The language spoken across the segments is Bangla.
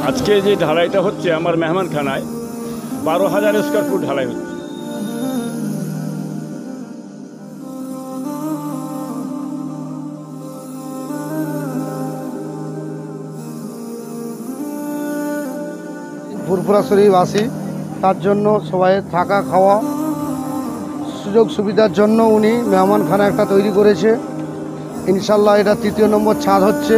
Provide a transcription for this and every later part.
আজকে যে ঢালাইটা হচ্ছে আমার মেহমানখানায় 12,000 স্কোয়ার ফুট ঢালাই হচ্ছে। ফুরফুরা শরীফ আসি, তার জন্য সবাই থাকা খাওয়া সুযোগ সুবিধার জন্য উনি মেহমানখানা একটা তৈরি করেছে। ইনশাল্লাহ এটা 3য় নম্বর ছাদ হচ্ছে।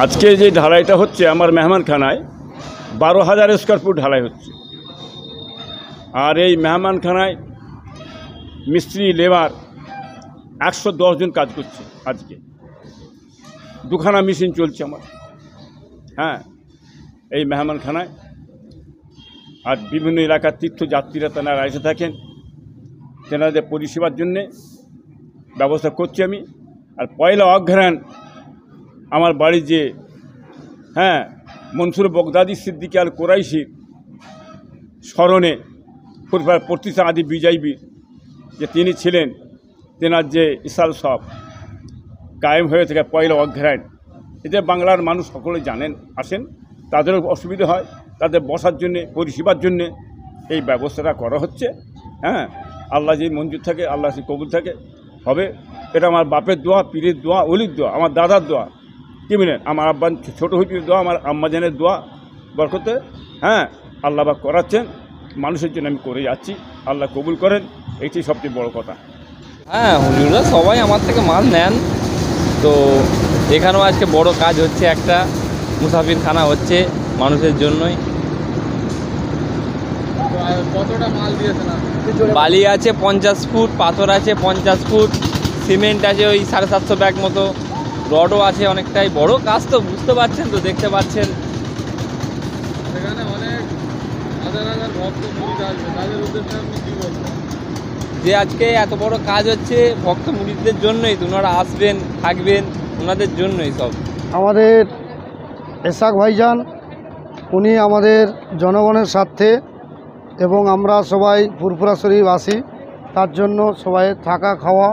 আজকে যে ঢালাইটা হচ্ছে আমার মেহমানখানায় 12,000 স্কোয়ার ফুট ঢালাই হচ্ছে। আর এই মেহমানখানায় মিস্ত্রি লেবার 110 জন কাজ করছে। আজকে 2খানা মেশিন চলছে আমার। এই মেহমানখানায় আর বিভিন্ন এলাকার তীর্থযাত্রীরা তেনারা এসে থাকেন, তেনাদের পরিষেবার জন্যে ব্যবস্থা করছি আমি। আর পয়লা অঘ্রাণ আমার বাড়ি যে মনসুর বগদাদি সিদ্দিকী আল কোরাইশির স্মরণে ফুরফুরা প্রতিষ্ঠা আদি বিজয়বীর যে তিনি ছিলেন, তেনার যে ইসাল সব কায়েম হয়ে থাকে পয়লা অঘ্রাণ। এতে বাংলার মানুষ সকলে জানেন, আসেন, তাদেরও অসুবিধা হয়, তাদের বসার জন্যে পরিষেবার জন্যে এই ব্যবস্থাটা করা হচ্ছে। আল্লাহ যে মঞ্জুর থাকে, আল্লাহ যে কবুল থাকে হবে। এটা আমার বাপের দোয়া, পীরের দোয়া, অলির দোয়া, আমার দাদার দোয়া, কি বলেন, আমার আব্বান ছোটো হইপির দোয়া, আমার আম্মাজানের দোয়া বরকতে আল্লাহ বা করাচ্ছেন। মানুষের জন্য আমি করে যাচ্ছি, আল্লাহ কবুল করেন, এইটি সবচেয়ে বড় কথা। হুজুররা সবাই আমার থেকে মাল নেন, তো এখানেও আজকে বড় কাজ হচ্ছে, একটা মুসাফিরখানা হচ্ছে মানুষের জন্যই। কতটা মাল দিয়েছেন? বালি আছে 50 ফুট, পাথর আছে 50 ফুট, সিমেন্ট আছে ওই 750 ব্যাগ মতো, রডও আছে অনেকটাই। বড় কাজ তো, বুঝতে পারছেন তো, দেখতে পাচ্ছেন। সেখানে অনেক হাজার হাজার ভক্ত মুরিদ আসবে, তাদের উদ্দেশ্যে আপনি কী বলবেন? যে আজকে এত বড় কাজ হচ্ছে ভক্ত মুরিদদের জন্যই, ওনারা আসবেন, থাকবেন, ওনাদের জন্যই সব। আমাদের এসাক ভাইজান, উনি আমাদের জনগণের স্বার্থে, এবং আমরা সবাই ফুরফুরা শরীফ আসি, তার জন্য সবাই থাকা খাওয়া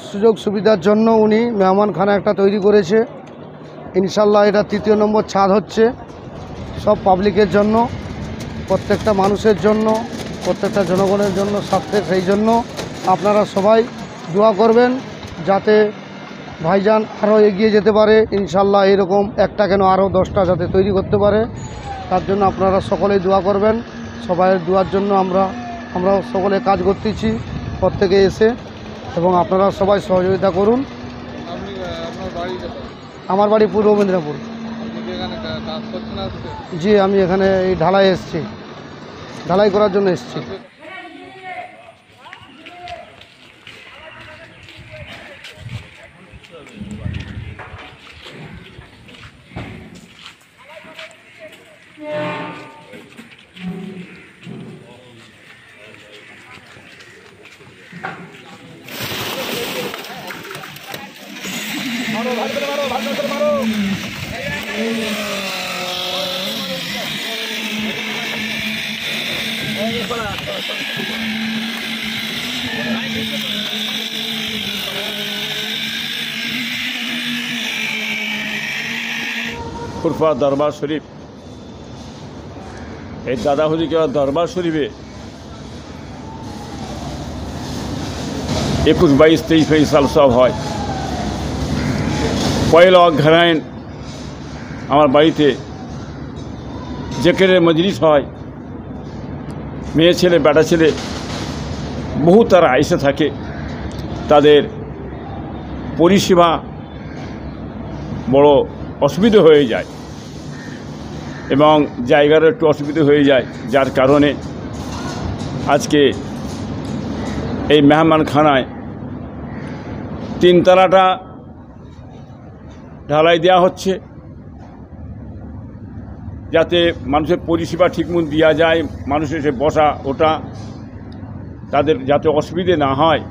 সুযোগ সুবিধার জন্য উনি মেহমানখানা একটা তৈরি করেছে। ইনশাল্লাহ এটা 3য় নম্বর ছাদ হচ্ছে। সব পাবলিকের জন্য, প্রত্যেকটা মানুষের জন্য, প্রত্যেকটা জনগণের জন্য স্বার্থে। সেই জন্য আপনারা সবাই দোয়া করবেন যাতে ভাইজান আরও এগিয়ে যেতে পারে। ইনশাল্লাহ এরকম একটা কেন আরও 10টা যাতে তৈরি করতে পারে, তার জন্য আপনারা সকলেই দোয়া করবেন। সবাইয়ের দোয়ার জন্য আমরা সকলে কাজ করতেছি প্রত্যেকে এসে, এবং আপনারা সবাই সহযোগিতা করুন। আপনার বাড়ি কোথায়? আমার বাড়ি পূর্ব মেদিনীপুর। আপনি কি এখানে কাজ করছেন আজকে? জি, আমি এখানে এই ঢালাই এসেছি, ঢালাই করার জন্য এসেছি। ফুরফুরা দরবার শরীফ, এই দাদা হুজুরকে দরবার শরীফে 21, 22, 23 সাল সব হয়। পয়লা অঘ্রাণ আমার বাড়িতে জেকেরের মজলিস হয়, মেয়ে ছেলে বেটা ছেলে বহু তারা এসে থাকে, তাদের পরিষেবা বড় অসুবিধা হয়ে যায় এবং জায়গারও একটু অসুবিধা হয়ে যায়, যার কারণে আজকে এই মেহমানখানায় 3 তলাটা ঢালাই দেওয়া হচ্ছে, যাতে মানুষের পরিষেবা ঠিকমতো দেওয়া যায়, মানুষ এসে বসা ওটা তাদের যাতে অসুবিধে না হয়